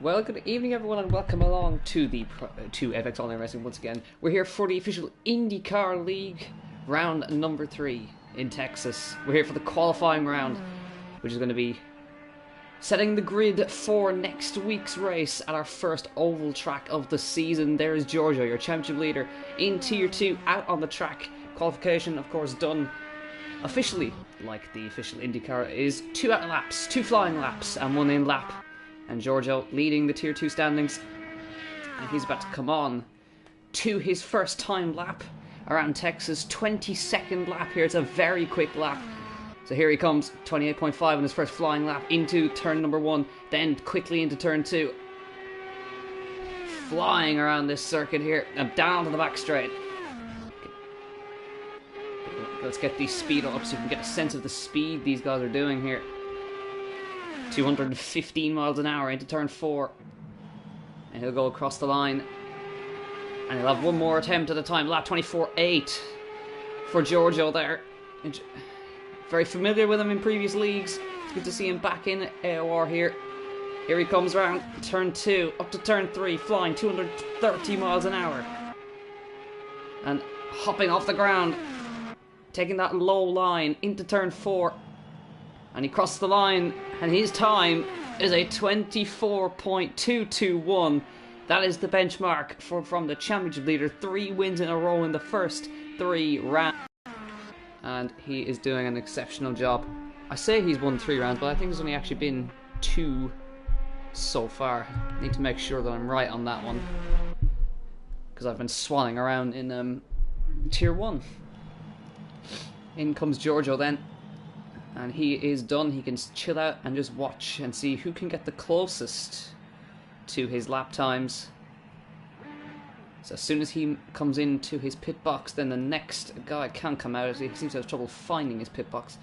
Well, good evening everyone and welcome along to to FX Online Racing once again. We're here for the official IndyCar League round number 3 in Texas. We're here for the qualifying round, which is going to be setting the grid for next week's race at our first oval track of the season. There is Giorgio, your championship leader, in Tier 2, out on the track. Qualification, of course, done officially, like the official IndyCar, is 2 out laps, 2 flying laps and 1 in lap. And Giorgio leading the Tier 2 standings. And he's about to come on to his first time lap around Texas. 22nd lap here. It's a very quick lap. So here he comes, 28.5 on his first flying lap into turn number 1. Then quickly into turn 2. Flying around this circuit here and down to the back straight. Let's get the speed up so you can get a sense of the speed these guys are doing here. 215 miles an hour into turn 4. And he'll go across the line. And he'll have one more attempt at a time. Lap 24.8 for Giorgio there. Very familiar with him in previous leagues. It's good to see him back in AOR here. Here he comes around turn 2 up to turn 3, flying 230 miles an hour. And hopping off the ground. Taking that low line into turn 4. And he crossed the line, and his time is a 24.221. That is the benchmark from the championship leader. 3 wins in a row in the first 3 rounds. And he is doing an exceptional job. I say he's won 3 rounds, but I think there's only actually been 2 so far. I need to make sure that I'm right on that one, because I've been swanning around in Tier 1. In comes Giorgio then. And he is done. He can chill out and just watch and see who can get the closest to his lap times. So as soon as he comes into his pit box, then the next guy can come out. He seems to have trouble finding his pit box.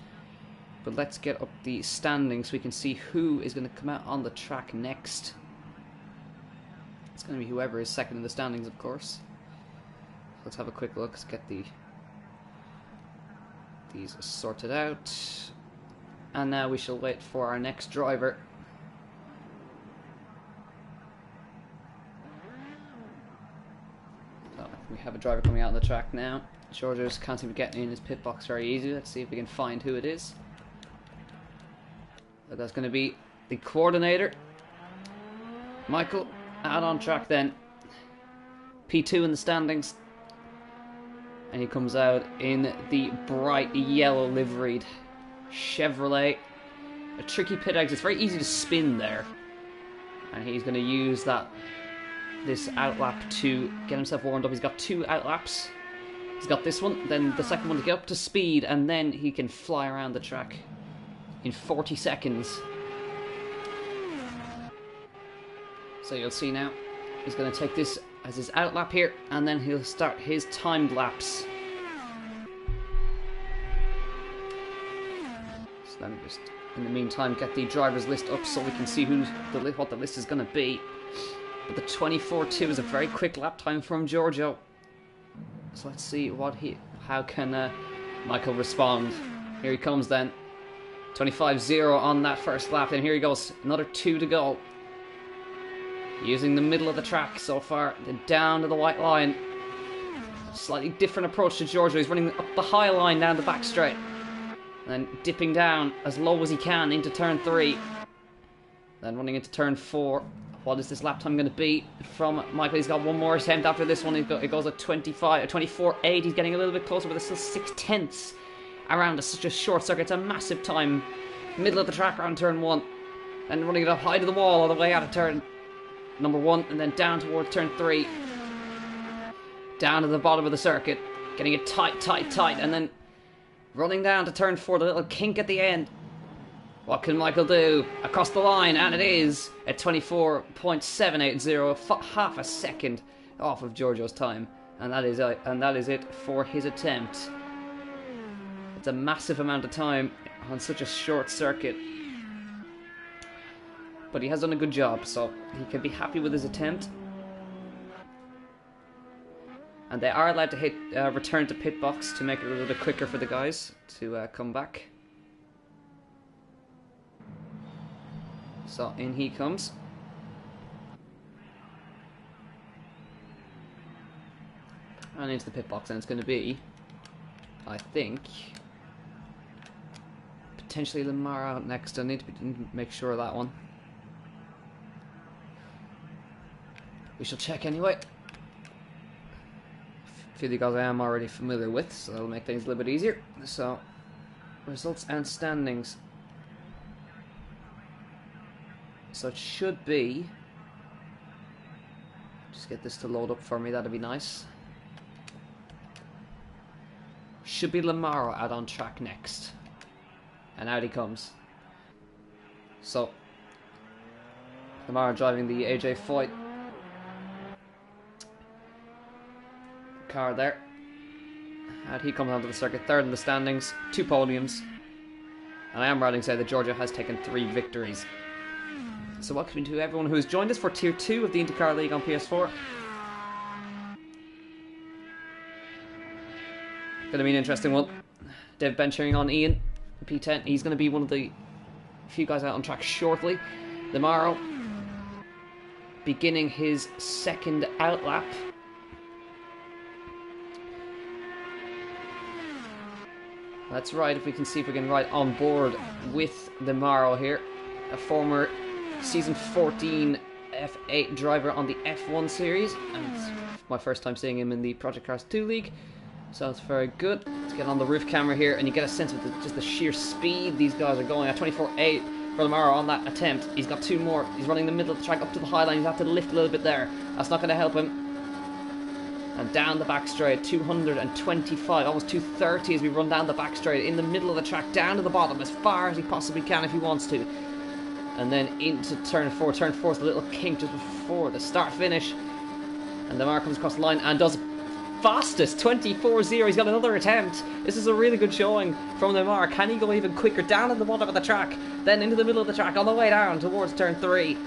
But let's get up the standings so we can see who is going to come out on the track next. It's going to be whoever is second in the standings, of course. Let's have a quick look. Let's get these sorted out. And now we shall wait for our next driver. So we have a driver coming out on the track now. Giorgio just can't seem to get in his pit box very easy. Let's see if we can find who it is. So that's going to be the coordinator, Michael, out on track then. P2 in the standings. And he comes out in the bright yellow liveried Chevrolet. A tricky pit exit. It's very easy to spin there. And he's going to use this outlap to get himself warmed up. He's got 2 outlaps. He's got this one, then the second one to get up to speed, and then he can fly around the track in 40 seconds. So you'll see now, he's going to take this as his outlap here, and then he'll start his timed laps. So let me just, in the meantime, get the driver's list up so we can see what the list is going to be. But the 24.2 is a very quick lap time from Giorgio. So let's see how can Michael respond. Here he comes then. 25.0 on that first lap, and here he goes. Another 2 to go. Using the middle of the track so far, then down to the white line. Slightly different approach to Giorgio. He's running up the high line down the back straight. And then dipping down as low as he can into turn 3. Then running into turn 4. What is this lap time going to be from Michael? He's got one more attempt after this one. It goes at 24.8. He's getting a little bit closer, but it's still 6/10 around such a short circuit. It's a massive time. Middle of the track around turn 1. And running it up high to the wall all the way out of turn number 1, and then down towards turn 3. Down to the bottom of the circuit. Getting it tight, and then running down to turn 4, the little kink at the end. What can Michael do? Across the line, and it is at 24.780, half a second off of Giorgio's time. And that is it for his attempt. It's a massive amount of time on such a short circuit. But he has done a good job, so he can be happy with his attempt. And they are allowed to hit return to pit box to make it a little bit quicker for the guys to come back. So in he comes. And into the pit box, and it's going to be, I think, potentially Lamar out next. I need to make sure of that one. We shall check anyway. A few of the guys I am already familiar with, so that'll make things a little bit easier. So, results and standings. So it should be, just get this to load up for me, that'd be nice. Should be Lamar out on track next. And out he comes. So, Lamar driving the AJ Foyt car there. And he comes onto the circuit, third in the standings, 2 podiums. And I am right to say that Georgia has taken 3 victories. So welcome to everyone who has joined us for Tier 2 of the IndyCar League on PS4. Gonna be an interesting one. Dave Ben cheering on Ian, P10. He's gonna be one of the few guys out on track shortly. Lamaro beginning his second outlap. That's right, if we can see if we can ride on board with Lamaro here. A former Season 14 F8 driver on the F1 series. And it's my first time seeing him in the Project Cars 2 League. So it's very good. Let's get on the roof camera here and you get a sense of just the sheer speed these guys are going at. 24.8 for Lamaro on that attempt. He's got 2 more. He's running the middle of the track up to the high line. He's have to lift a little bit there. That's not going to help him. And down the back straight, 225, almost 230 as we run down the back straight in the middle of the track, down to the bottom as far as he possibly can if he wants to. And then into turn 4. Turn 4 is a little kink just before the start finish. And Lamar comes across the line and does fastest 24.0. He's got another attempt. This is a really good showing from Lamar. Can he go even quicker down at the bottom of the track, then into the middle of the track on the way down towards turn 3.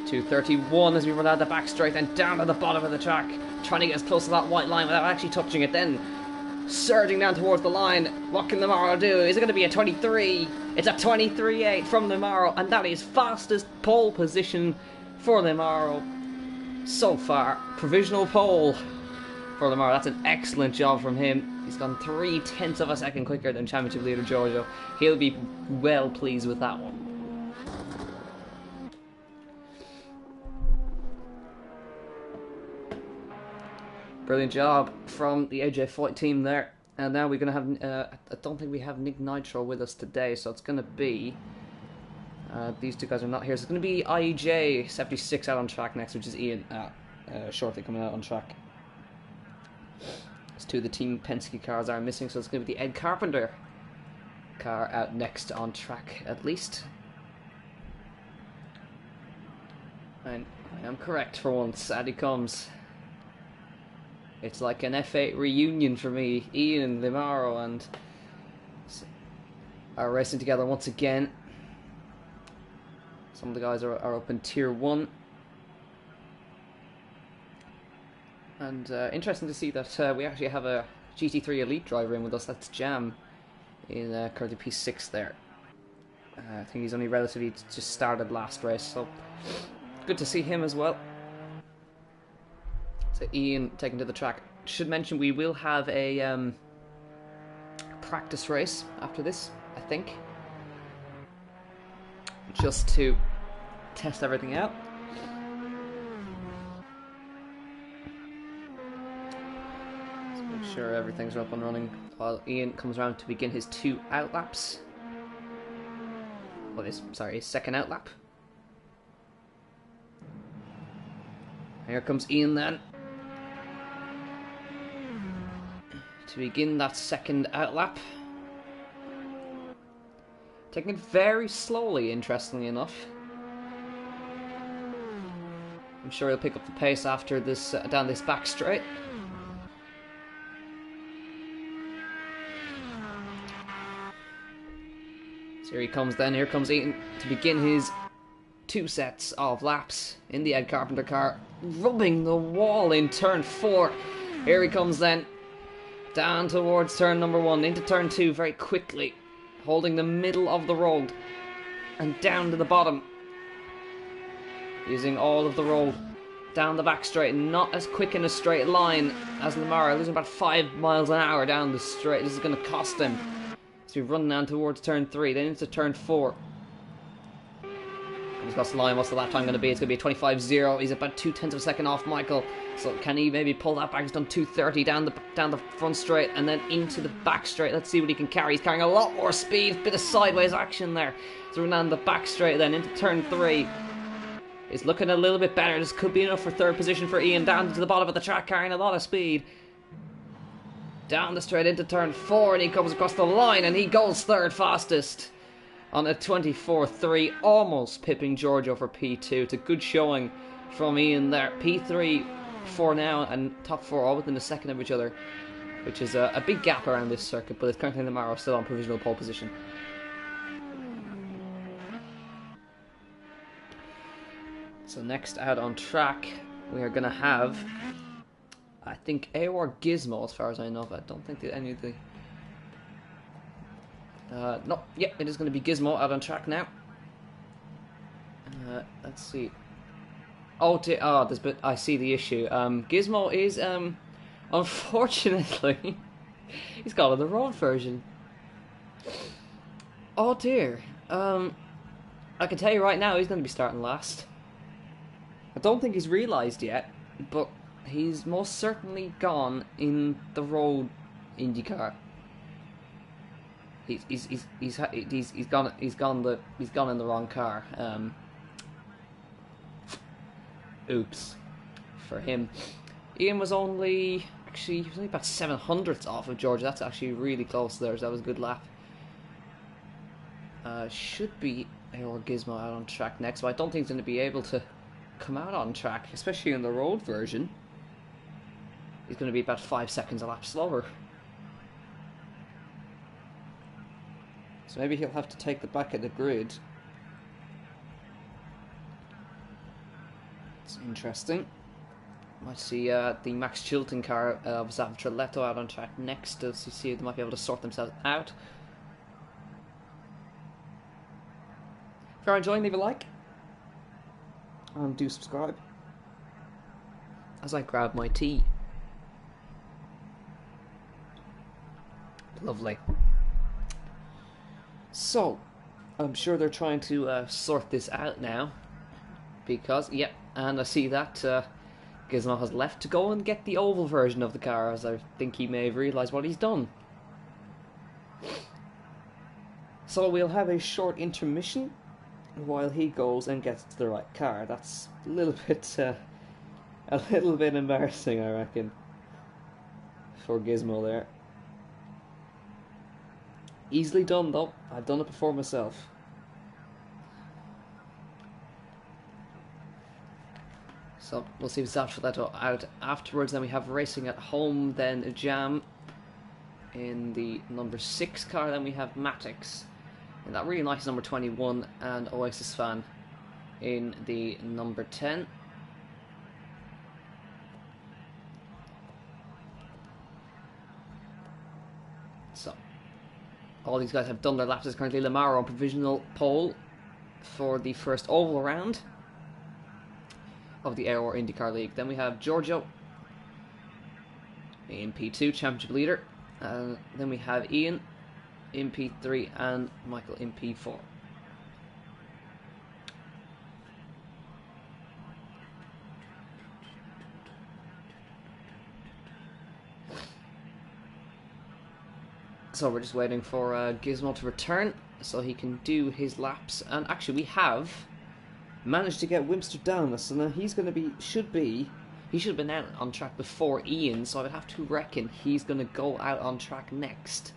231 as we run out the back straight and down to the bottom of the track, trying to get as close to that white line without actually touching it, then surging down towards the line. What can Lamaro do? Is it going to be a 23? It's a 23.8 from Lamaro, and that is fastest pole position for Lamaro so far. Provisional pole for Lamaro. That's an excellent job from him. He's gone 0.3 of a second quicker than championship leader Giorgio. He'll be well pleased with that one. Brilliant job from the AJ Foyt team there. And now we're going to have, I don't think we have Nick Nitro with us today, so it's going to be, these 2 guys are not here, so it's going to be IEJ 76 out on track next, which is Ian shortly coming out on track. As 2 of the Team Penske cars are missing, so it's going to be the Ed Carpenter car out next on track at least. And I am correct for once, out he comes. It's like an F8 reunion for me. Ian and Lamaro and are racing together once again. Some of the guys are up in Tier 1. And interesting to see that we actually have a GT3 Elite driver in with us. That's Jam in currently P6 there. I think he's only relatively just started last race, so good to see him as well. So Ian taken to the track. Should mention we will have a practice race after this, I think. Just to test everything out. Let's make sure everything's up and running while Ian comes around to begin his 2 outlaps. Well, his second outlap. Here comes Ian then. To begin that second outlap. Taking it very slowly, interestingly enough. I'm sure he'll pick up the pace after this down this back straight. So here he comes then. Here comes Ian to begin his 2 sets of laps in the Ed Carpenter car, rubbing the wall in turn 4. Here he comes then. Down towards turn number 1, into turn 2 very quickly, holding the middle of the road, and down to the bottom, using all of the road down the back straight, not as quick in a straight line as Lamara, losing about 5 miles an hour down the straight. This is going to cost him. So he's running down towards turn 3, then into turn 4. He's got the line. What's the lap time going to be? It's going to be a 25.0. He's about 0.2 of a second off Michael. So can he maybe pull that back? He's done 2.30 down the front straight and then into the back straight. Let's see what he can carry. He's carrying a lot more speed. Bit of sideways action there. So we're down the back straight then into turn 3. It's looking a little bit better. This could be enough for third position for Ian. Down to the bottom of the track, carrying a lot of speed. Down the straight into turn 4, and he comes across the line, and he goes third fastest on a 24.3, almost pipping Giorgio for P2. It's a good showing from Ian there. P3 for now, and top 4 all within a second of each other, which is a big gap around this circuit, but it's currently Namaro still on provisional pole position. So next out on track, we are going to have, I think, AOR Gizmo, as far as I know, but I don't think that any of the... no, yeah, it is going to be Gizmo out on track now. Let's see. Oh, I see the issue. Gizmo is, unfortunately, he's got on the road version. Oh dear. I can tell you right now, he's going to be starting last. I don't think he's realised yet, but he's most certainly gone in the road IndyCar. He's gone in the wrong car. Oops, for him. Ian was only about 700ths off of George. That's actually really close there. So that was a good lap. Should be AOR Gizmo out on track next, but I don't think he's going to be able to come out on track, especially in the road version. He's going to be about 5 seconds a lap slower. So maybe he'll have to take the back of the grid. It's interesting. Might see the Max Chilton car of Zavtraletto out on track next to see if they might be able to sort themselves out. If you're enjoying, leave a like. And do subscribe. As I grab my tea. Lovely. So, I'm sure they're trying to sort this out now. Because, yep, and I see that Gizmo has left to go and get the oval version of the car, as I think he may have realised what he's done. So we'll have a short intermission while he goes and gets to the right car. That's a little bit embarrassing, I reckon, for Gizmo there. Easily done though. I've done it before myself. So we'll see Zavtraletto out afterwards. Then we have racing at home. Then Jam in the number 6 car. Then we have Matix in that really nice number 21, and Oasis Fan in the number 10. So all these guys have done their laps. There's currently Lamaro on provisional pole for the first oval round of the AOR IndyCar League. Then we have Giorgio in P2, championship leader. And then we have Ian in P3 and Michael in P4. So we're just waiting for Gizmo to return so he can do his laps. And actually we have managed to get Wimster down, so now he's going to be, he should have been out on track before Ian, so I would have to reckon he's going to go out on track next.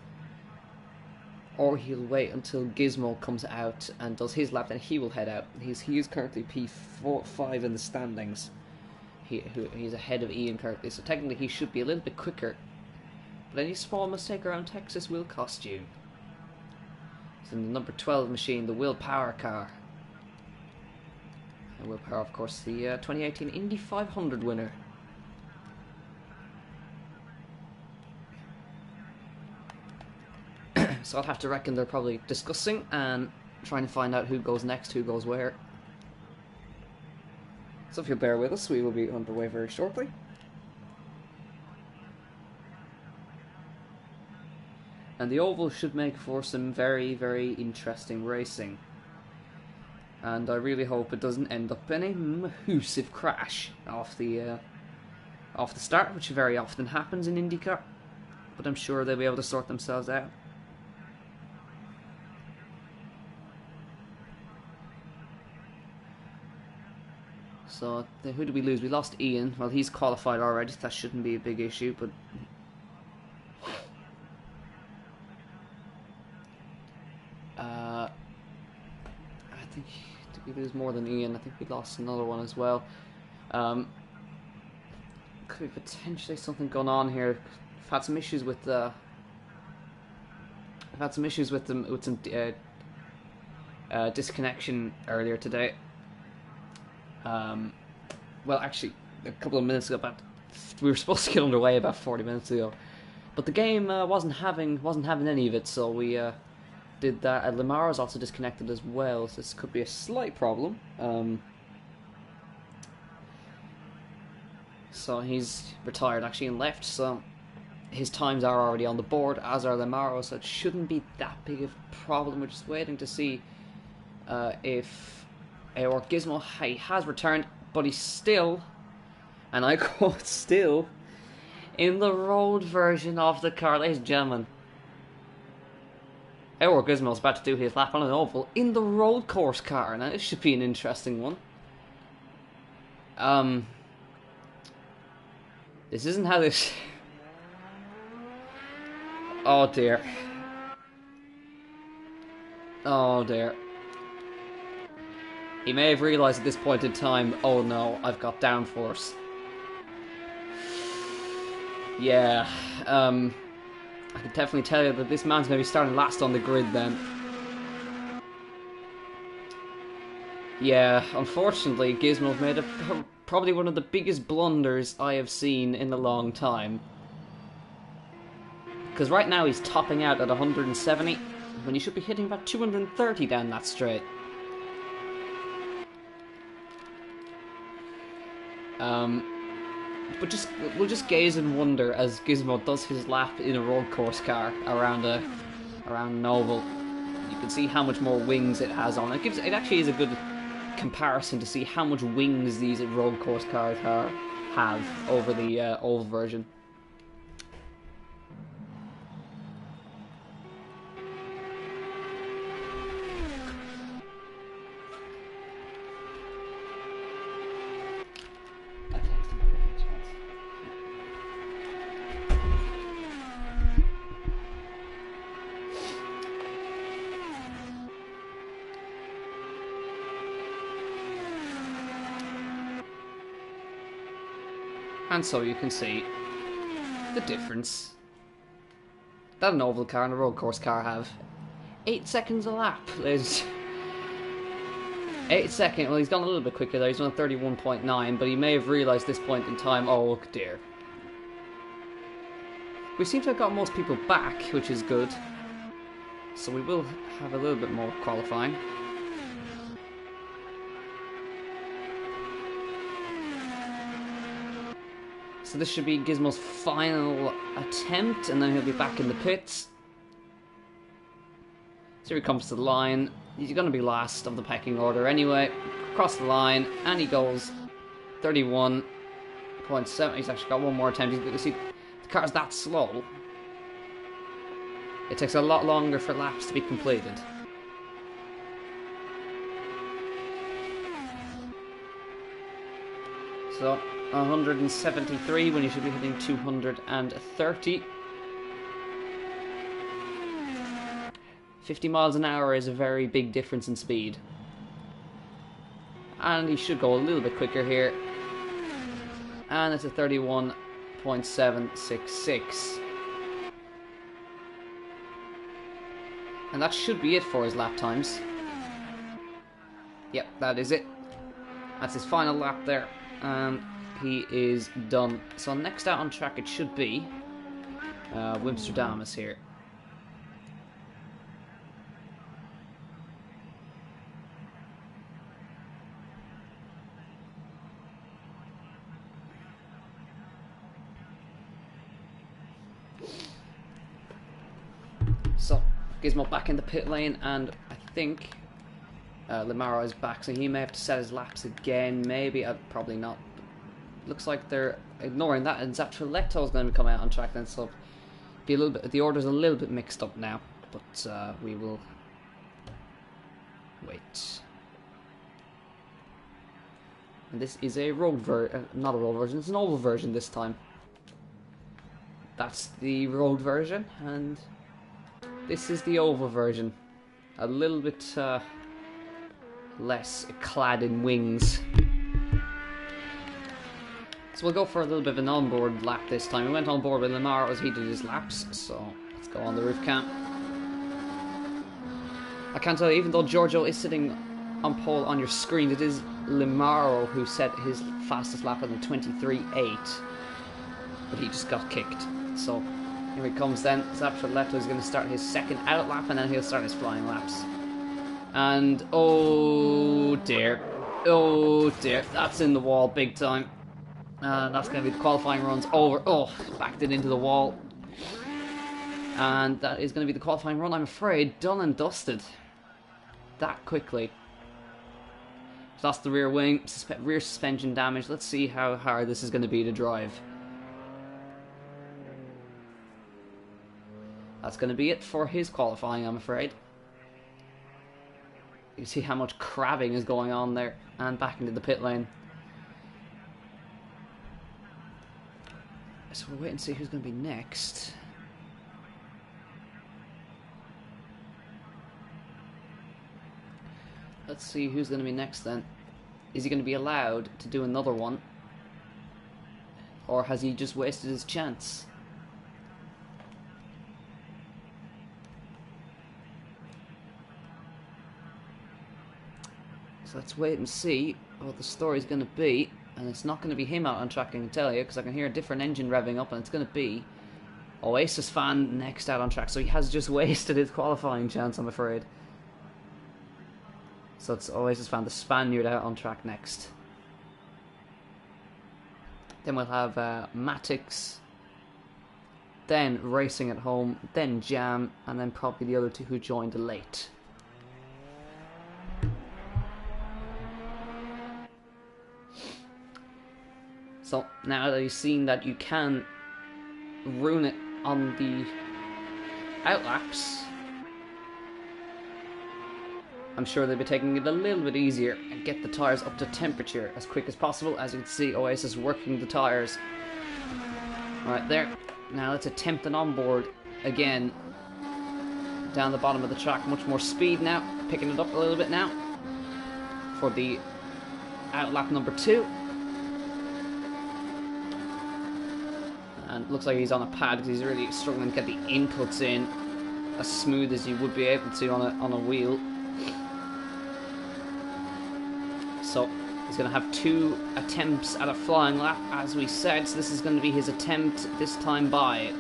Or he'll wait until Gizmo comes out and does his lap, then he will head out. He is currently P5 in the standings. He's ahead of Ian currently, so technically he should be a little bit quicker. But any small mistake around Texas will cost you. It's in the number 12 machine, the Will Power car. And Will Power, of course, the 2018 Indy 500 winner. So I'll have to reckon they're probably discussing and trying to find out who goes next, who goes where. So if you'll bear with us, we will be underway very shortly. And the oval should make for some very, very interesting racing. And I really hope it doesn't end up in a massive crash off the start, which very often happens in IndyCar. But I'm sure they'll be able to sort themselves out. So, who did we lose? We lost Ian. Well, he's qualified already, so that shouldn't be a big issue, but... I think... Did we lose more than Ian? I think we lost another one as well. Could be potentially something going on here. I've had some issues with the... I've had some issues with them, with some disconnection earlier today. Well, actually, a couple of minutes ago, but we were supposed to get underway about 40 minutes ago. But the game wasn't having any of it, so we did that. Lamar is also disconnected as well, so this could be a slight problem. So he's retired actually and left, so his times are already on the board, as are Lamaro, so it shouldn't be that big of a problem. We're just waiting to see if AOR Gizmo has returned, but he's still, and I quote, still in the road version of the car, ladies and gentlemen. AOR Gizmo is about to do his lap on an oval in the road course car. Now this should be an interesting one. This isn't how this... Oh dear. Oh dear. He may have realised at this point in time, oh no, I've got downforce. Yeah, I can definitely tell you that this man's going to be starting last on the grid then. Yeah, unfortunately, Gizmo's made probably one of the biggest blunders I have seen in a long time. Because right now he's topping out at 170, when he should be hitting about 230 down that straight. But we'll just gaze and wonder as Gizmo does his lap in a road course car around an oval. You can see how much more wings it has on it. It actually is a good comparison to see how much wings these road course cars have over the oval version. And so you can see the difference that an oval car and a road course car have. 8 seconds a lap. There's 8 seconds. Well, he's gone a little bit quicker there. He's on 31.9, but he may have realised this point in time, oh dear. We seem to have got most people back, which is good. So we will have a little bit more qualifying. So this should be Gizmo's final attempt, and then he'll be back in the pits. So he comes to the line. He's going to be last of the pecking order anyway. Across the line, and he goes 31.7. He's actually got one more attempt. You see, the car's that slow. It takes a lot longer for laps to be completed. So 173 when you should be hitting 230. 50 miles an hour is a very big difference in speed. And he should go a little bit quicker here. And it's a 31.766. And that should be it for his lap times. Yep, that is it. That's his final lap there. He is done. So next out on track it should be Wimsterdam is here. So Gizmo back in the pit lane, and I think Limaro is back, so he may have to set his laps again. Maybe, probably not. Looks like they're ignoring that, and Zatruletto is going to come out on track then. So be a little bit. The order's a little bit mixed up now, but we will wait. And this is a road not a road version. It's an oval version this time. That's the road version, and this is the oval version. A little bit less clad in wings. So we'll go for a little bit of an onboard lap this time. We went on board with Limaro as he did his laps, so let's go on the roof cam. I can't tell you, even though Giorgio is sitting on pole on your screen, it is Limaro who set his fastest lap on the 23.8, but he just got kicked. So here he comes then. Zappaletto is going to start his second out lap, and then he'll start his flying laps. And oh dear, that's in the wall big time. That's going to be the qualifying runs over. Oh, backed it into the wall. And that is going to be the qualifying run, I'm afraid. Done and dusted. That quickly. Lost the rear wing, rear suspension damage. Let's see how hard this is going to be to drive. That's going to be it for his qualifying, I'm afraid. You see how much crabbing is going on there. And back into the pit lane. So we'll wait and see who's going to be next. Let's see who's going to be next then. Is he going to be allowed to do another one? Or has he just wasted his chance? So let's wait and see what the story's going to be. And it's not going to be him out on track, I can tell you, because I can hear a different engine revving up, and it's going to be Oasis Fan next out on track. So he has just wasted his qualifying chance, I'm afraid. So it's Oasis Fan, the Spaniard, out on track next. Then we'll have Matix, then Racing at Home, then Jam, and then probably the other two who joined late. So now that you've seen that you can ruin it on the outlaps, I'm sure they'll be taking it a little bit easier and get the tyres up to temperature as quick as possible. As you can see, Oasis working the tyres. Right there. Now let's attempt an onboard again. Down the bottom of the track, much more speed now. Picking it up a little bit now for the outlap number 2. And it looks like he's on a pad because he's really struggling to get the inputs in as smooth as you would be able to on a wheel. So he's going to have 2 attempts at a flying lap, as we said. So this is going to be his attempt this time by.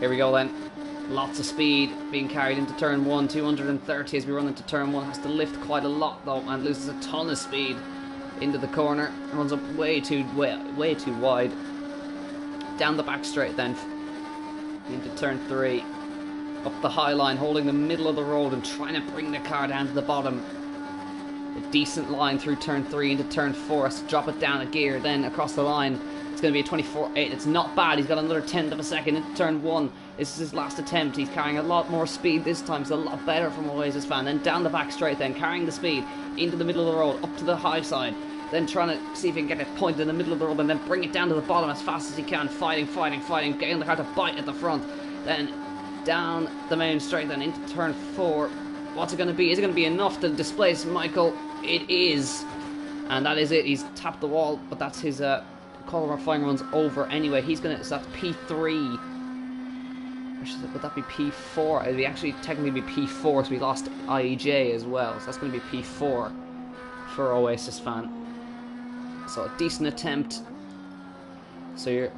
Here we go then. Lots of speed being carried into turn 1. 230 as we run into turn 1. Has to lift quite a lot though, and loses a ton of speed into the corner. Runs up way too wide. Down the back straight then into turn 3. Up the high line, holding the middle of the road and trying to bring the car down to the bottom. A decent line through turn 3 into turn 4. Has to drop it down a gear, then across the line. It's going to be a 24.8. It's not bad. He's got another 10th of a second into turn 1. This is his last attempt. He's carrying a lot more speed this time. It's a lot better from Oasis Fan. Then down the back straight, then carrying the speed into the middle of the road, up to the high side. Then trying to see if he can get it pointed in the middle of the road and then bring it down to the bottom as fast as he can. Fighting, getting the car to bite at the front. Then down the main straight, then into turn 4. What's it going to be? Is it going to be enough to displace Michael? It is. And that is it. He's tapped the wall, but that's his qualifying runs over anyway. He's going to, so that's P3. Or would that be P4? It would be actually technically be P4, so we lost IEJ as well. So that's going to be P4 for Oasis Fan. So a decent attempt. So your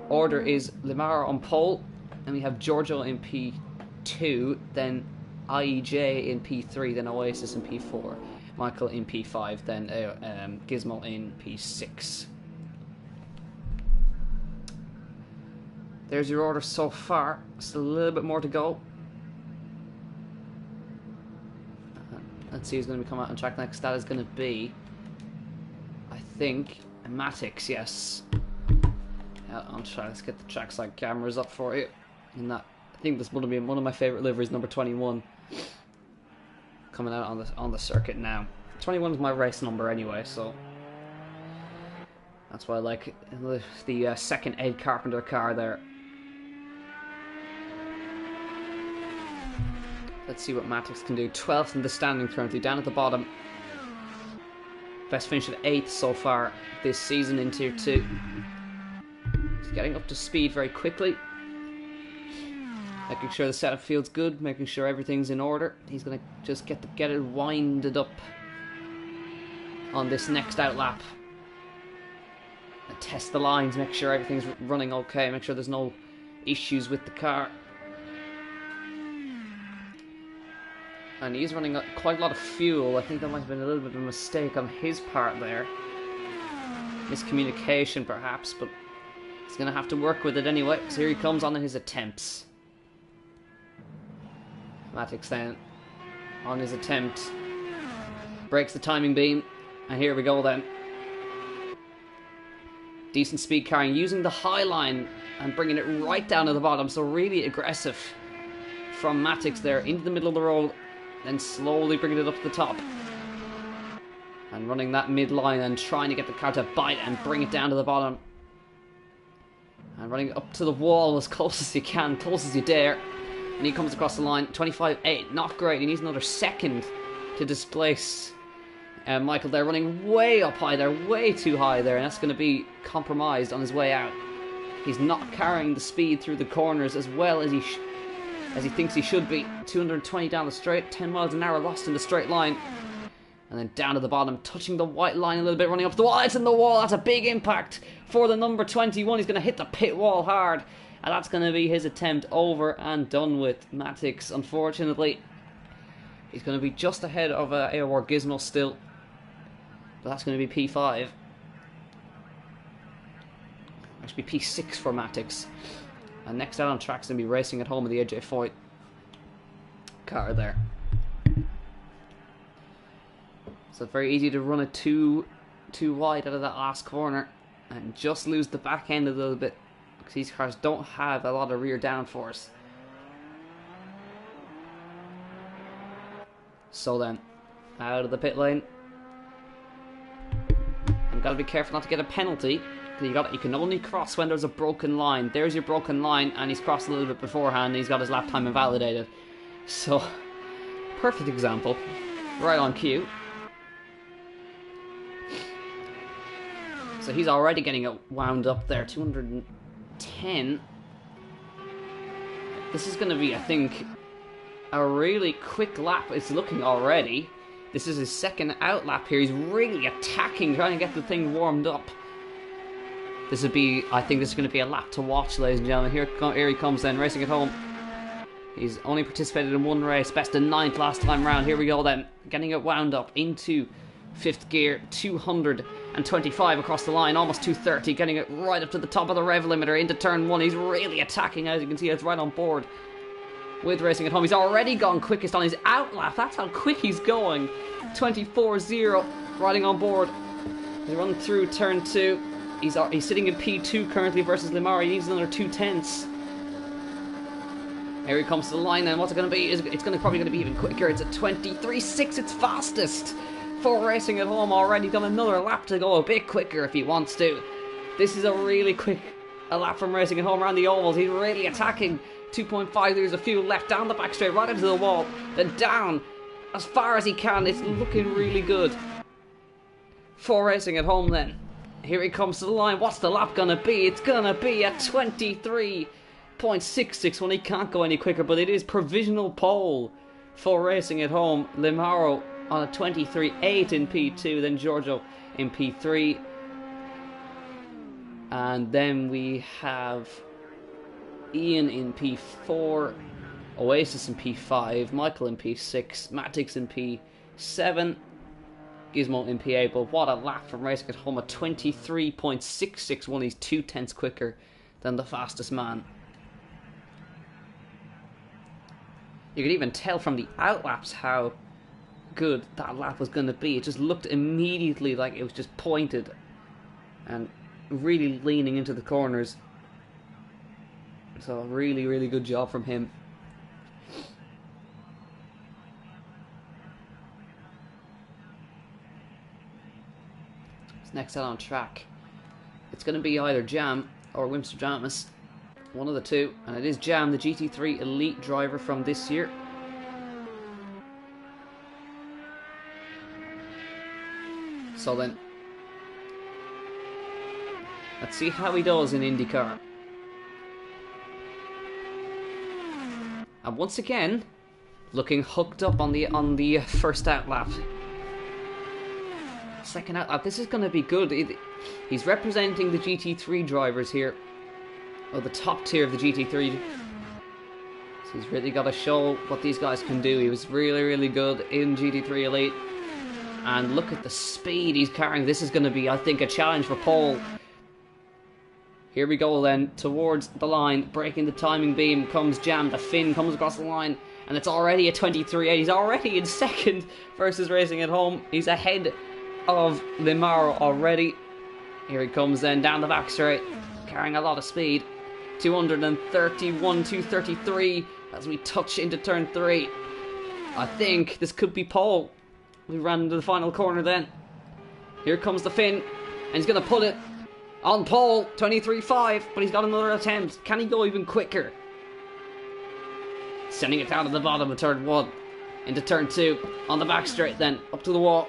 order is Limaro on pole, and we have Giorgio in P2, then IEJ in P3, then Oasis in P4, Michael in P5, then Gizmo in P6. There's your order so far. Still a little bit more to go. Let's see who's going to be coming out on track next. That is going to be, I think, Matix, yes. Yeah, I'll try. Let's get the trackside cameras up for you. And that, I think this would have been one of my favourite liveries, number 21. Coming out on the circuit now. 21 is my race number anyway, so that's why I like the second Ed Carpenter car there. Let's see what Matix can do. 12th in the standing currently, down at the bottom. Best finish at 8th so far this season in Tier 2. He's getting up to speed very quickly. Making sure the setup feels good, making sure everything's in order. He's going to just get it winded up on this next out lap. And test the lines, make sure everything's running okay, make sure there's no issues with the car. And he's running quite a lot of fuel. I think that might have been a little bit of a mistake on his part there. Miscommunication perhaps, but he's going to have to work with it anyway. So here he comes on his attempts. Matix then on his attempt. Breaks the timing beam. And here we go then. Decent speed carrying, using the high line and bringing it right down to the bottom. So really aggressive from Matix there into the middle of the road. Then slowly bringing it up to the top. And running that mid-line and trying to get the car to bite and bring it down to the bottom. And running up to the wall as close as you can, close as you dare. And he comes across the line, 25.8, not great. He needs another second to displace Michael there, running way up high there, way too high there. And that's going to be compromised on his way out. He's not carrying the speed through the corners as well as he thinks he should be. 220 down the straight, 10 miles an hour lost in the straight line. And then down to the bottom, touching the white line a little bit, running up the wall. It's in the wall, that's a big impact for the number 21. He's going to hit the pit wall hard. And that's going to be his attempt over and done with. Matix, unfortunately, he's going to be just ahead of AOR Gizmo still. But that's going to be P5. Actually be P6 for Matix. And next out on track's going to be Racing at Home with the AJ Foyt car there. So it's very easy to run it too wide out of that last corner and just lose the back end a little bit, because these cars don't have a lot of rear downforce. So then, out of the pit lane. You've got to be careful not to get a penalty. You can only cross when there's a broken line. There's your broken line, and he's crossed a little bit beforehand, and he's got his lap time invalidated. So, perfect example. Right on cue. So he's already getting it wound up there, 210. This is going to be, I think, a really quick lap. It's looking already. This is his second out lap here. He's really attacking, trying to get the thing warmed up. This would be, I think this is going to be a lap to watch, ladies and gentlemen. Here he comes then, racing at home. He's only participated in one race, best of 9th last time round. Here we go then, getting it wound up into 5th gear, 225 across the line, almost 230, getting it right up to the top of the rev limiter into turn 1. He's really attacking, as you can see, it's right on board with Racing at Home. He's already gone quickest on his out lap. That's how quick he's going. 24.0, riding on board. He's run through turn 2. He's sitting in P2 currently versus Limari. He needs another 2/10. Here he comes to the line, and what's it going to be? It's probably going to be even quicker. It's at 23.6. It's fastest for Racing at Home already. Got another lap to go, a bit quicker if he wants to. This is a really quick lap from Racing at Home around the ovals. He's really attacking. 2.5 litres of fuel left down the back straight, right into the wall, then down as far as he can. It's looking really good for Racing at Home then. Here he comes to the line. What's the lap gonna be? It's gonna be a 23.66 when he can't go any quicker, but it is provisional pole for Racing at Home. Limaro on a 23.8 in P2, then Giorgio in P3. And then we have Ian in P4, Oasis in P5, Michael in P6, Matix in P7, Gizmo in P8. But what a lap from Racing at Home, a 23.66 one. He's 2/10 quicker than the fastest man. You could even tell from the outlaps how good that lap was going to be. It just looked immediately like it was just pointed and really leaning into the corners. So really, really good job from him. Next out on track, it's going to be either Jam or Wimstradamus, one of the two, and it is Jam, the GT3 Elite driver from this year. So then, let's see how he does in IndyCar. And once again, looking hooked up on the first out lap. Second out lap, this is going to be good. He's representing the GT3 drivers here, or the top tier of the GT3. So he's really got to show what these guys can do. He was really, really good in GT3 Elite. And look at the speed he's carrying. This is going to be, I think, a challenge for Paul. Here we go then, towards the line, breaking the timing beam, comes Jam, the Finn comes across the line, and it's already a 23.8. He's already in second versus Racing at Home. He's ahead of Limaro already. Here he comes then, down the back straight, carrying a lot of speed. 231, 233, as we touch into turn 3. I think this could be Paul. We ran into the final corner then. Here comes the Finn, and he's going to put it on Paul, 23.5, but he's got another attempt. Can he go even quicker? Sending it down to the bottom of turn 1, into turn 2, on the back straight then, up to the wall.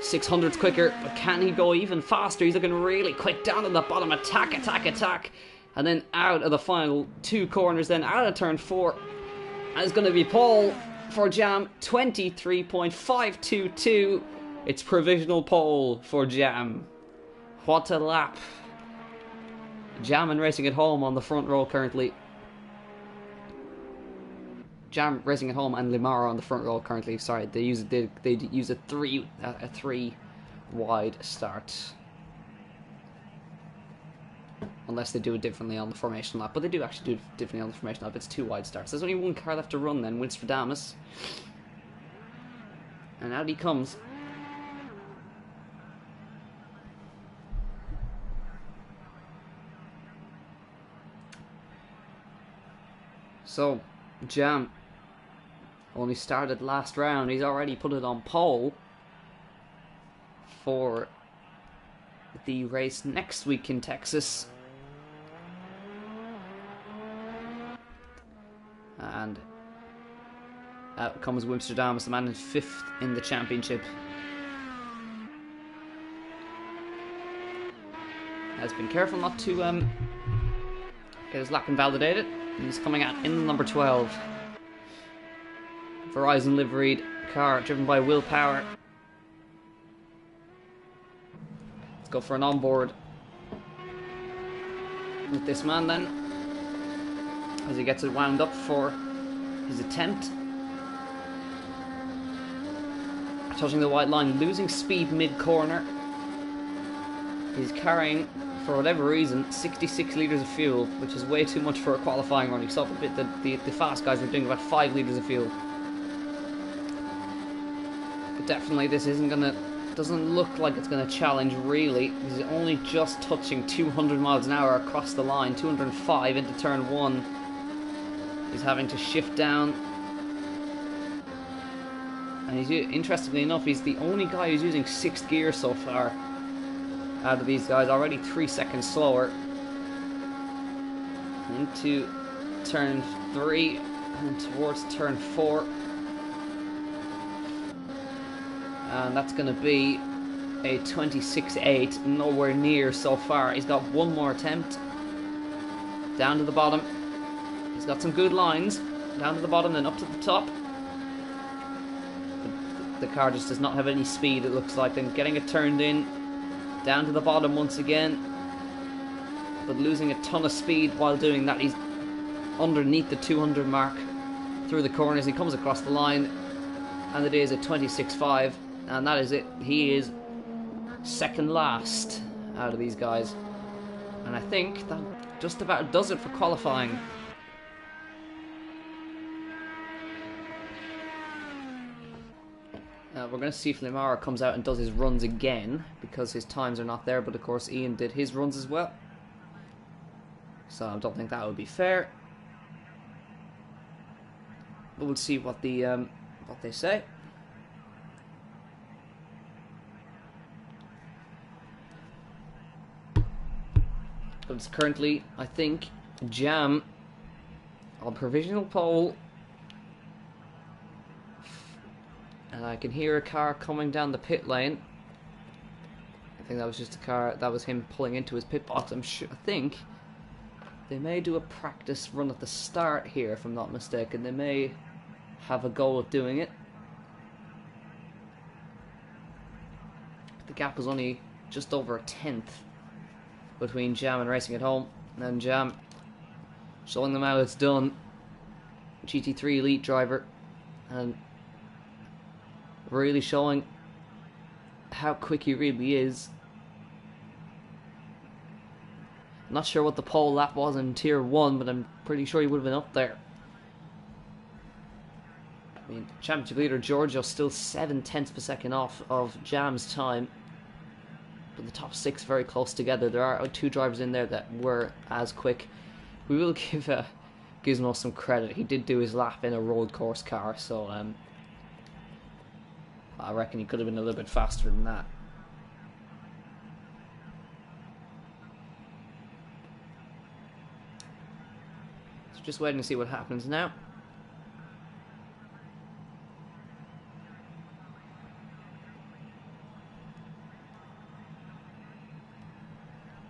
600s quicker, but can he go even faster? He's looking really quick down to the bottom, attack, attack, attack, and then out of the final 2 corners then, out of turn 4, and it's going to be Paul for Jam, 23.522. It's provisional pole for Jam. What a lap. Jam and Racing at Home on the front row currently. Jam, Racing at Home and Limara on the front row currently. Sorry, they use a three wide start. Unless they do it differently on the formation lap. But they do actually do it differently on the formation lap. It's 2 wide starts. There's only 1 car left to run then, Winstradamus. And out he comes. So, Jam only started last round. He's already put it on pole for the race next week in Texas. And out comes Wimstradamus, the man in 5th in the championship. Has been careful not to get his lap invalidated. He's coming out in number 12. Verizon liveried car driven by Will Power. Let's go for an onboard with this man then, as he gets it wound up for his attempt. Touching the white line, losing speed mid-corner. He's carrying, for whatever reason, 66 litres of fuel, which is way too much for a qualifying run. You saw the fast guys were doing about 5 litres of fuel. But definitely this doesn't look like it's gonna challenge really. He's only just touching 200 miles an hour across the line, 205 into turn 1. He's having to shift down. And he's, interestingly enough, he's the only guy who's using 6th gear so far out of these guys, already 3 seconds slower. Into turn 3 and towards turn 4. And that's going to be a 26.8, nowhere near so far. He's got 1 more attempt. Down to the bottom. He's got some good lines. Down to the bottom, then up to the top. The car just does not have any speed, it looks like. Then getting it turned in. Down to the bottom once again. But losing a ton of speed while doing that. He's underneath the 200 mark through the corners. He comes across the line. And it is a 26.5. And that is it. He is second last out of these guys. And I think that just about does it for qualifying. we're going to see if Lamara comes out and does his runs again, because his times are not there, but of course Ian did his runs as well. So I don't think that would be fair. But we'll see what they say. But it's currently, I think, Jam on provisional pole. And I can hear a car coming down the pit lane. I think that was just a car, that was him pulling into his pit box. I think they may do a practice run at the start here, if I'm not mistaken. They may have a go at doing it. The gap was only just over a tenth between Jam and Racing at Home. And Jam showing them how it's done. GT3 Elite driver. And really showing how quick he really is. I'm not sure what the pole lap was in Tier 1, but I'm pretty sure he would have been up there. I mean, championship leader Giorgio's still 7/10 per second off of Jam's time. But the top 6 very close together. There are 2 drivers in there that were as quick. We will give Gizmo some credit. He did do his lap in a road course car, so I reckon he could have been a little bit faster than that. So just waiting to see what happens now.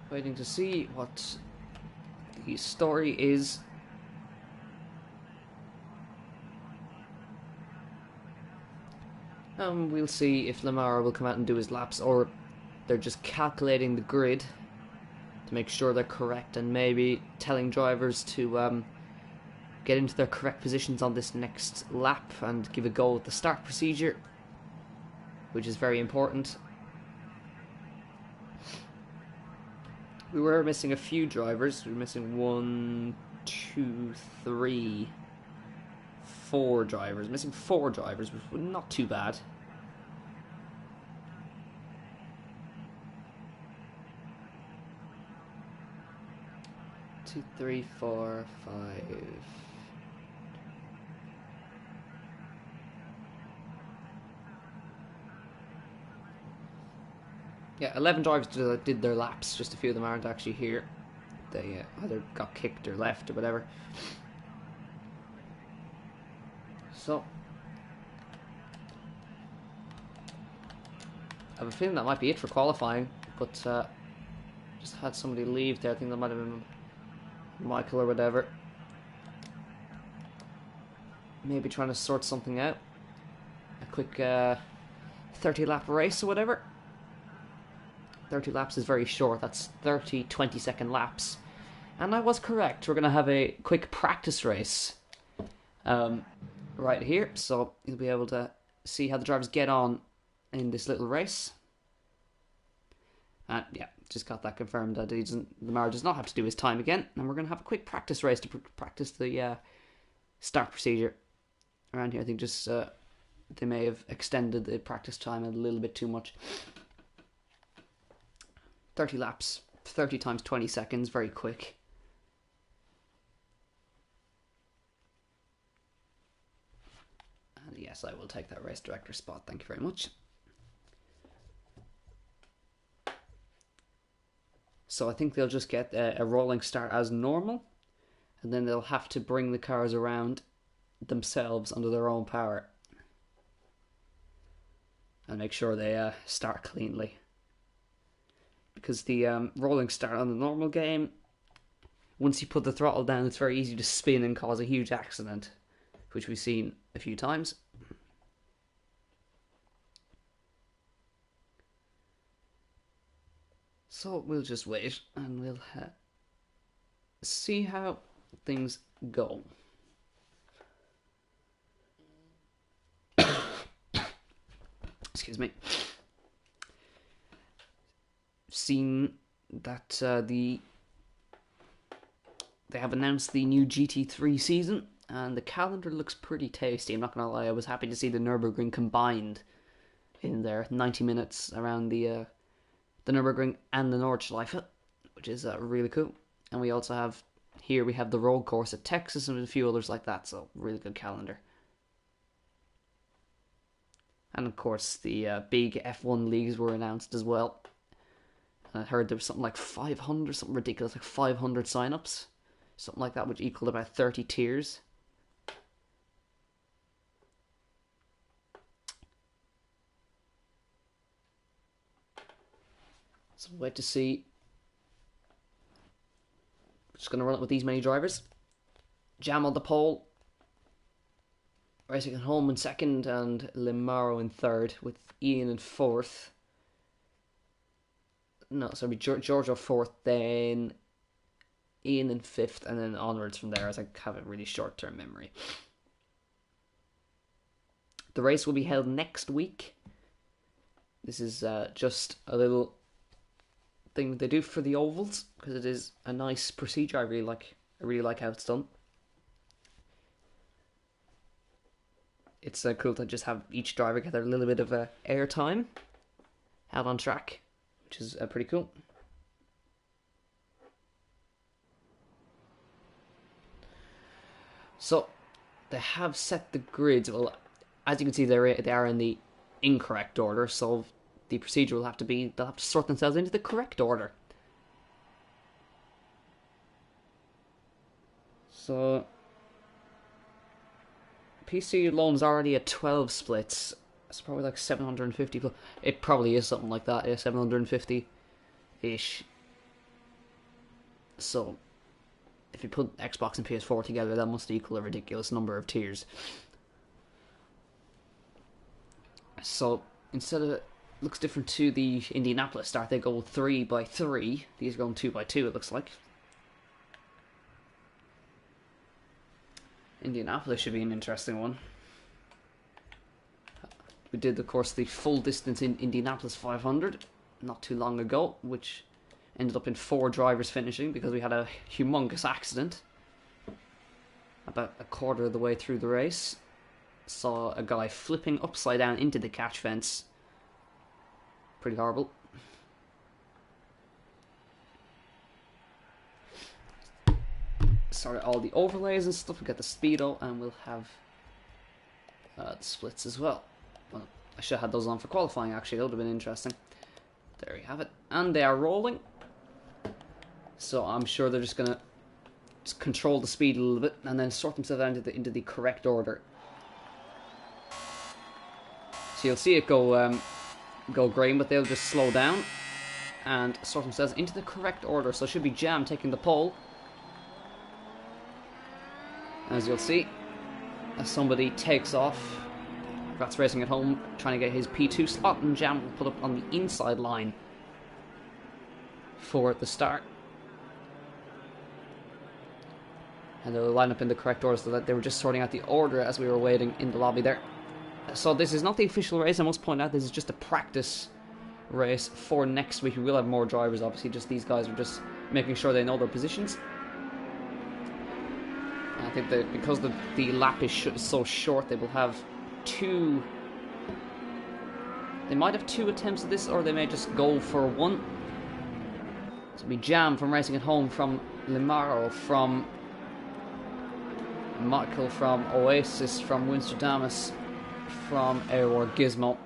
Waiting to see what the story is. We'll see if Lamara will come out and do his laps, or they're just calculating the grid to make sure they're correct, and maybe telling drivers to get into their correct positions on this next lap and give a go at the start procedure, which is very important. We were missing a few drivers. We were missing 1, 2, 3, 4 drivers. Missing 4 drivers, which was not too bad. Two, 3, 4, 5. Yeah, 11 drivers did their laps. Just a few of them aren't actually here. They either got kicked or left or whatever. So, I have a feeling that might be it for qualifying, but just had somebody leave there. I think that might have been Michael or whatever. Maybe trying to sort something out. A quick 30 lap race or whatever. 30 laps is very short. That's 30 20-second laps. And I was correct. We're going to have a quick practice race right here. So you'll be able to see how the drivers get on in this little race. And yeah, just got that confirmed that Lamar does not have to do his time again. And we're going to have a quick practice race to practice the start procedure around here. I think just they may have extended the practice time a little bit too much. 30 laps, 30 times 20 seconds, very quick. And yes, I will take that race director spot, thank you very much. So I think they'll just get a rolling start as normal, and then they'll have to bring the cars around themselves under their own power. And make sure they start cleanly. Because the rolling start on the normal game, once you put the throttle down, it's very easy to spin and cause a huge accident, which we've seen a few times. So we'll just wait and we'll see how things go. Excuse me. Seen that they have announced the new GT3 season, and the calendar looks pretty tasty. I'm not gonna lie, I was happy to see the Nürburgring combined in there, 90 minutes around the Nürburgring and the Nordschleife, which is really cool. And we also have here we have the road course at Texas and a few others like that. So really good calendar. And of course, the big F1 leagues were announced as well. And I heard there was something like 500, something ridiculous, like 500 sign-ups. Something like that, which equaled about 30 tiers. So wait to see. Just going to run it with these many drivers. Jam on the pole. Racing at home in second and Limaro in third with Ian in fourth. No, sorry, Giorgio fourth, then Ian in fifth, and then onwards from there, as I have a really short-term memory. The race will be held next week. This is just a little thing they do for the ovals, because it is a nice procedure. I really like how it's done. It's cool to just have each driver get a little bit of air time out on track, which is pretty cool. So they have set the grids. Well, as you can see, they are in the incorrect order. So the procedure will have to be they'll have to sort themselves into the correct order. So PC alone's already at 12 splits. It's probably like 750. It probably is something like that. Yeah, 750-ish. So if you put Xbox and PS4 together, that must equal a ridiculous number of tiers. So instead of looks different to the Indianapolis start, they go 3x3. These are going 2x2. It looks like. Indianapolis should be an interesting one. We did, of course, the full distance in Indianapolis 500 not too long ago, which ended up in 4 drivers finishing because we had a humongous accident about a quarter of the way through the race. Saw a guy flipping upside down into the catch fence. Pretty horrible. Sorry, all the overlays and stuff. We'll get the speedo and we'll have the splits as well. Well, I should have had those on for qualifying actually. That would have been interesting. There you have it. And they are rolling. So I'm sure they're just going to control the speed a little bit and then sort themselves out into the correct order. So you'll see it go green, but they'll just slow down and sort themselves into the correct order. So it should be Jam taking the pole. As you'll see, as somebody takes off, Rat's racing at home, trying to get his P2 slot, and Jam will put up on the inside line for the start. And they'll line up in the correct order, so that they were just sorting out the order as we were waiting in the lobby there. So this is not the official race, I must point out. This is just a practice race for next week. We will have more drivers, obviously. Just these guys are just making sure they know their positions. And I think that because the lap is so short, they will have 2. They might have 2 attempts at this, or they may just go for 1. So it'll be Jam from Racing at Home, from Limaro, from Michael, from Oasis, from Winsterdamus, from AOR Gizmo.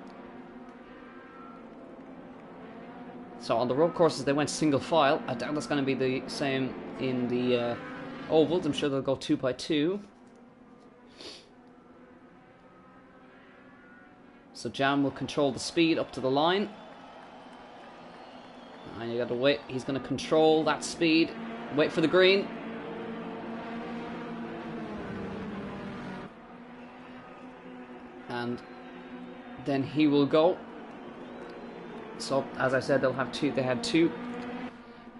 So on the road courses they went single file. I doubt that's going to be the same in the ovals. I'm sure they'll go 2x2. So Jam will control the speed up to the line. And you gotta wait. He's going to control that speed. Wait for the green. And then he will go. So as I said, they'll have 2. They had 2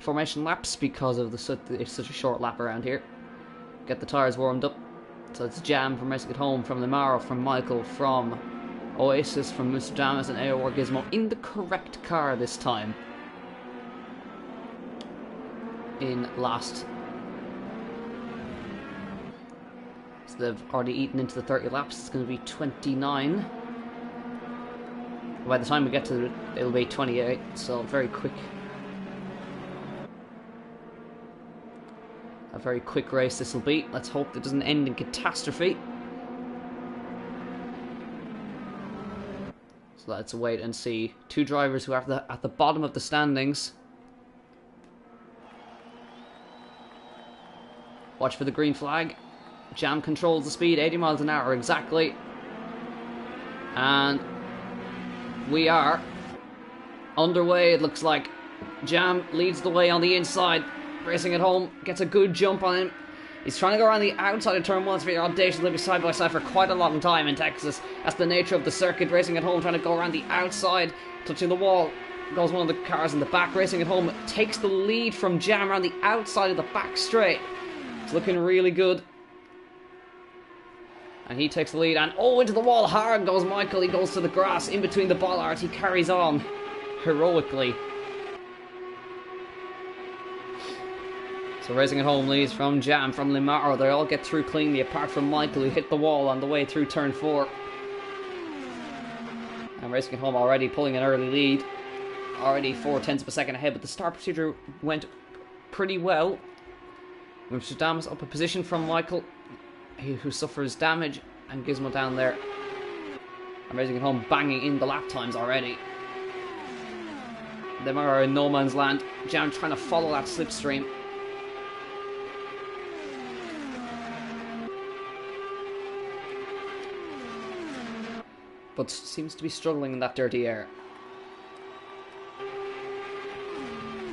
formation laps because of it's such a short lap around here. Get the tires warmed up. So it's Jam from Racing at Home, from Limaro, from Michael, from Oasis, from Mr. Damas and AOR Gizmo in the correct car this time. In last. They've already eaten into the 30 laps. It's going to be 29 By the time we get to it, it'll be 28, so very quick. A very quick race this will be. Let's hope it doesn't end in catastrophe. So let's wait and see. Two drivers who are at the bottom of the standings. Watch for the green flag. Jam controls the speed, 80 miles an hour exactly. And we are underway, it looks like. Jam leads the way on the inside. Racing at home, gets a good jump on him. He's trying to go around the outside of turn 1. It's very audacious. They'll be side by side for quite a long time in Texas. That's the nature of the circuit. Racing at home, trying to go around the outside, touching the wall. Goes one of the cars in the back. Racing at home takes the lead from Jam around the outside of the back straight. It's looking really good. And he takes the lead, and oh, into the wall hard goes Michael. He goes to the grass in between the bollards. He carries on heroically. So Racing at Home leads from Jam, from Limaro. They all get through cleanly, apart from Michael, who hit the wall on the way through turn 4. And Racing at Home already pulling an early lead. Already 0.4 of a second ahead, but the start procedure went pretty well. Amsterdam is up a position from Michael, who suffers damage, and Gizmo down there. And Racing at Home banging in the lap times already. They are in no man's land. Jam trying to follow that slipstream. But seems to be struggling in that dirty air.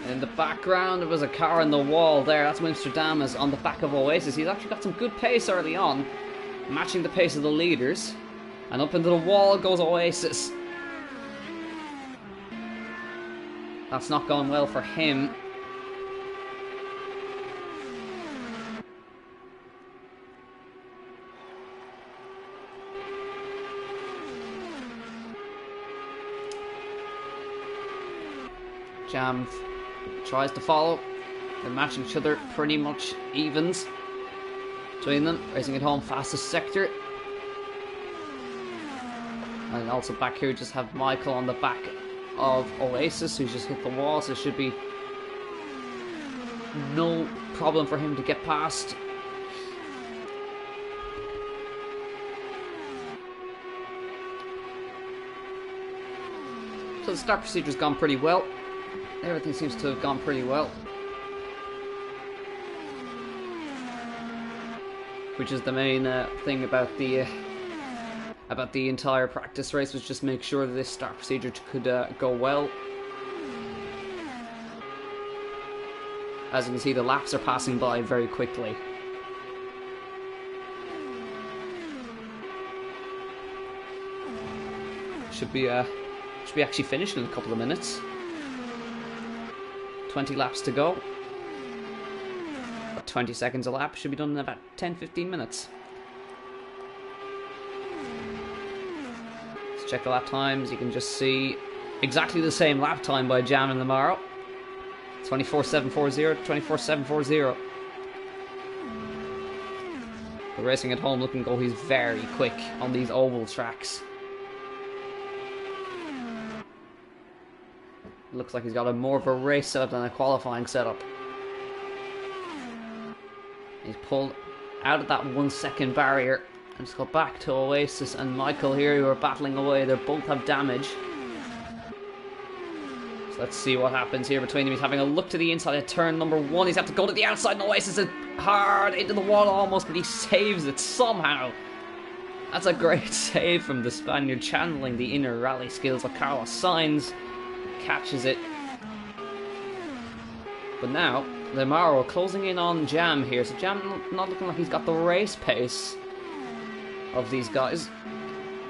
And in the background, there was a car in the wall there. That's Amsterdam is on the back of Oasis. He's actually got some good pace early on, matching the pace of the leaders. And up into the wall goes Oasis. That's not going well for him. Jam tries to follow. They're matching each other pretty much evens between them. Racing at Home, fastest sector. And also back here, just have Michael on the back of Oasis, who's just hit the wall, so it should be no problem for him to get past. So the start procedure's gone pretty well. Everything seems to have gone pretty well. Which is the main thing about the entire practice race, was just make sure that this start procedure could go well. As you can see, the laps are passing by very quickly. Should be actually finished in a couple of minutes. 20 laps to go. About 20 seconds a lap. Should be done in about 10-15 minutes. Let's check the lap times. You can just see exactly the same lap time by Jam and Lamaro. 24.740, 24.740. The Racing at Home looking go. He's very quick on these oval tracks. Looks like he's got more of a race setup than a qualifying setup. He's pulled out of that 1 second barrier. And just go back to Oasis and Michael here, who are battling away. They both have damage. So let's see what happens here between them. He's having a look to the inside of turn number 1. He's had to go to the outside, and Oasis is hard into the wall almost, but he saves it somehow. That's a great save from the Spaniard, channeling the inner rally skills of Carlos Sainz. Catches it. But now, Lamaro closing in on Jam here. So Jam not looking like he's got the race pace of these guys.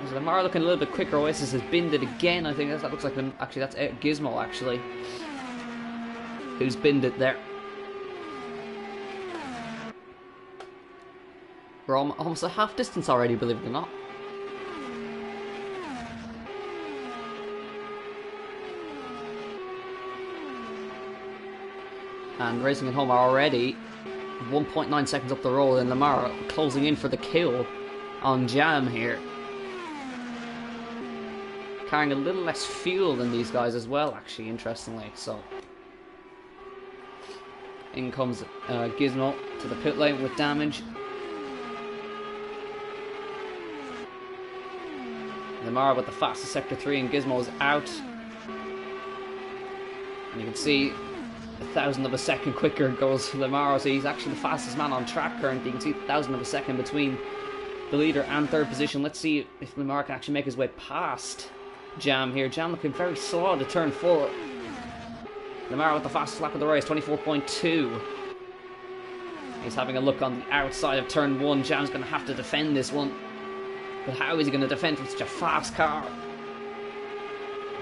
So Lamaro looking a little bit quicker. Oasis has binned it again. I think that looks like actually that's Gizmo actually, who's binned it there. We're almost a half distance already, believe it or not. And Racing at Home are already 1.9 seconds up the road, and Lamar closing in for the kill on Jam here. carrying a little less fuel than these guys as well, actually, interestingly. So in comes Gizmo to the pit lane with damage. Lamar with the fastest sector 3, and Gizmo is out. And you can see 1,000 of a second quicker goes Lamar, so he's actually the fastest man on track currently. You can see 1,000 of a second between the leader and third position. Let's see if Lamar can actually make his way past Jam here. Jam looking very slow to turn 4. Lamar with the fastest lap of the race, 24.2. He's having a look on the outside of turn 1. Jam's going to have to defend this one. But how is he going to defend with such a fast car?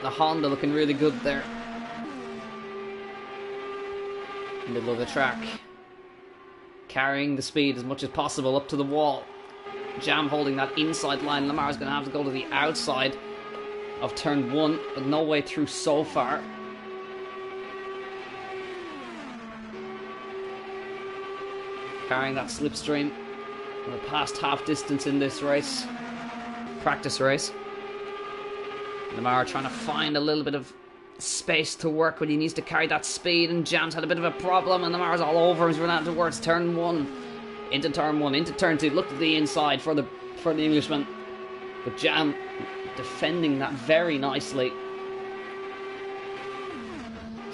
The Honda looking really good there. Middle of the track. Carrying the speed as much as possible up to the wall. Jam holding that inside line. Lamar's going to have to go to the outside of turn 1, but no way through so far. Carrying that slipstream. We're past half distance in this race. Practice race. Lamar trying to find a little bit of space to work when he needs to carry that speed, and Jam's had a bit of a problem, and Lamar's all over him. He's running out towards turn 1. Into turn 1, into turn 2. Look to the inside for the Englishman. But Jam defending that very nicely.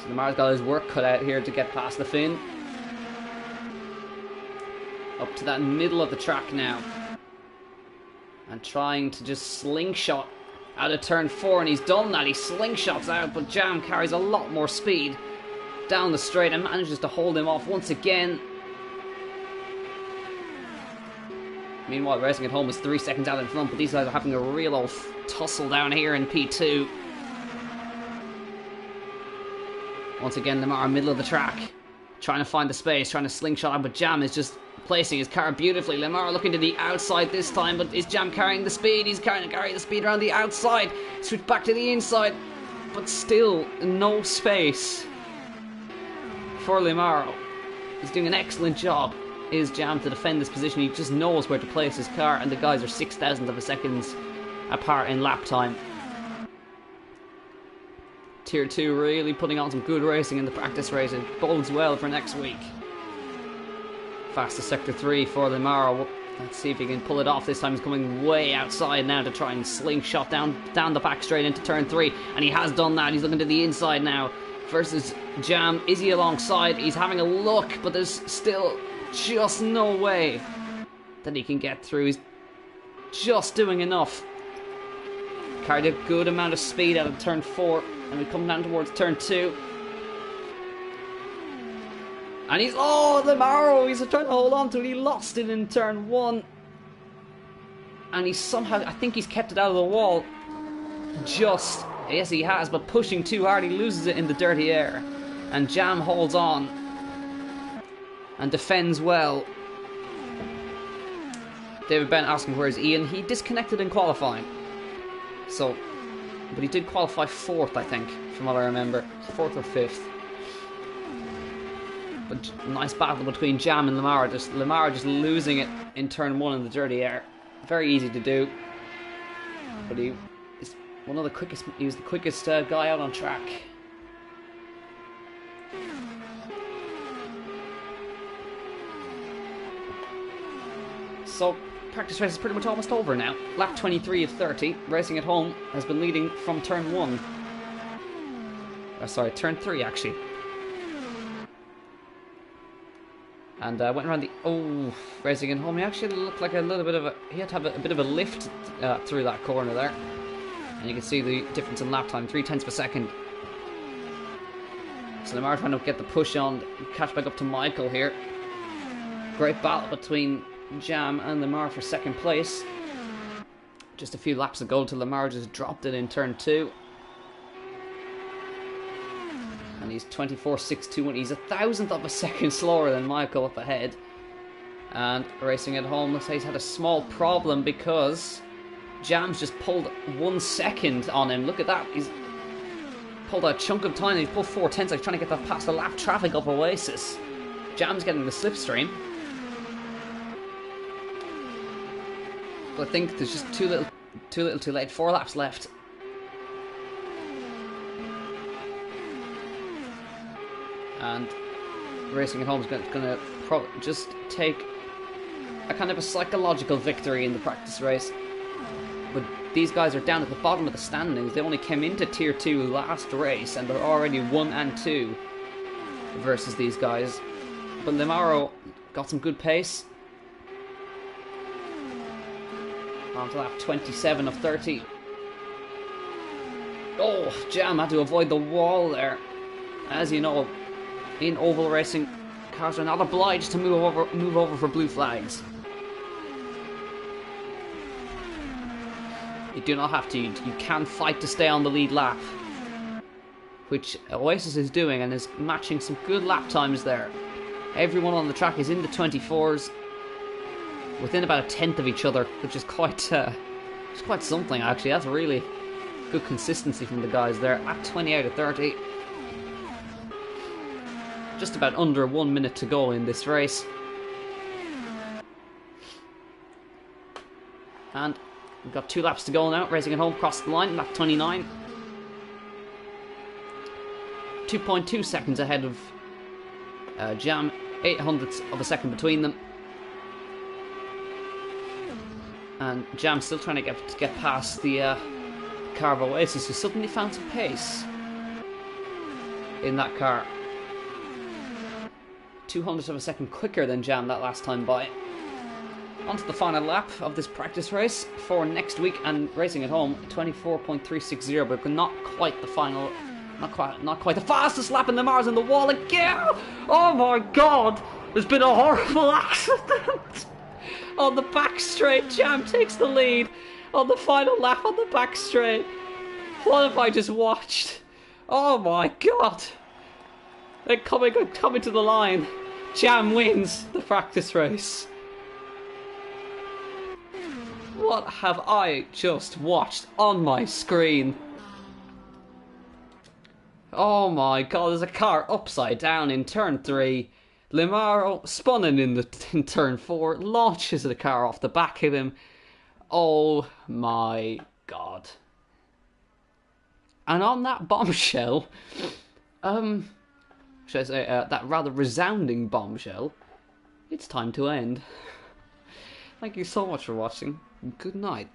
So Lamar's got his work cut out here to get past the Finn. Up to that middle of the track now. And trying to just slingshot out of turn 4, and he's done that. He slingshots out, but Jam carries a lot more speed down the straight and manages to hold him off once again. Meanwhile, Racing at Home is 3 seconds out in front, but these guys are having a real old tussle down here in P2. Once again, Lamar middle of the track, trying to find the space, trying to slingshot out, but Jam is just placing his car beautifully. Lamar looking to the outside this time, but is Jam carrying the speed? He's trying to carry the speed around the outside. Switch back to the inside, but still no space for Lamar. He's doing an excellent job, is Jam, to defend this position. He just knows where to place his car, and the guys are 6,000 of a seconds apart in lap time. Tier 2 really putting on some good racing in the practice race. It bodes well for next week. Fastest sector 3 for Lamar. Let's see if he can pull it off. This time he's coming way outside now to try and slingshot down the back straight into turn 3. And he has done that. He's looking to the inside now versus Jam. Is he alongside? He's having a look, but there's still just no way that he can get through. He's just doing enough. Carried a good amount of speed out of turn 4. And we come down towards turn 2. And he's, Lamar, he's trying to hold on to it. He lost it in turn 1. And he's somehow, I think he's kept it out of the wall. Just, yes he has, but pushing too hard, he loses it in the dirty air. And Jam holds on. And defends well. David Bent asking where is Ian. He disconnected in qualifying. So, but he did qualify 4th, I think, from what I remember. 4th or 5th. But nice battle between Jam and Lamar. Lamar just losing it in turn 1 in the dirty air. Very easy to do. But he is one of the quickest. He was the quickest guy out on track. So practice race is pretty much almost over now. Lap 23 of 30. Racing at Home has been leading from turn 1. Sorry, turn 3 actually. And went around the Racing at Home. He actually looked like a little bit of a. He had to have a bit of a lift through that corner there, and you can see the difference in lap time, 0.3 of a second. So Lamar trying to get the push on, catch back up to Michael here. Great battle between Jam and Lamar for second place. Just a few laps ago till Lamar just dropped it in turn 2. And he's 24.621. He's 1,000th of a second slower than Michael up ahead. And Racing at Home, let's say he's had a small problem because Jam's just pulled 1 second on him. Look at that. He's pulled a chunk of time. He's pulled 4/10. Like trying to get that past the lap traffic up Oasis. Jam's getting the slipstream. But I think there's just too little too late. 4 laps left. and Racing at Home is going to just take a kind of a psychological victory in the practice race. But these guys are down at the bottom of the standings. They only came into Tier 2 last race, and they're already 1 and 2 versus these guys. But Limaro got some good pace. On to lap 27 of 30. Oh, Jam had to avoid the wall there. As you know, in oval racing, cars are not obliged to move over for blue flags. You do not have to. You can fight to stay on the lead lap, which Oasis is doing, and is matching some good lap times there. Everyone on the track is in the 24s, within about a tenth of each other, which is quite something actually. That's really good consistency from the guys there. At 20 out of 30. Just about under 1 minute to go in this race. And we've got 2 laps to go now. Racing at Home across the line, lap 29. 2.2 seconds ahead of Jam, 0.08 of a second between them. And Jam still trying to get past the car of Oasis, who suddenly found some pace in that car. 0.02 of a second quicker than Jam that last time by. On to the final lap of this practice race for next week, and Racing at Home 24.360, but not quite the final, not quite the fastest lap in the Mars in the wall again. Oh my god, there's been a horrible accident on the back straight. Jam takes the lead on the final lap on the back straight. What have I just watched? Oh my god, they're coming to the line. Jam wins the practice race. What have I just watched on my screen? Oh my god, there's a car upside down in turn 3. Limaro spun in turn 4, launches the car off the back of him. Oh my god. And on that bombshell, should I say, that rather resounding bombshell, it's time to end. Thank you so much for watching. Good night.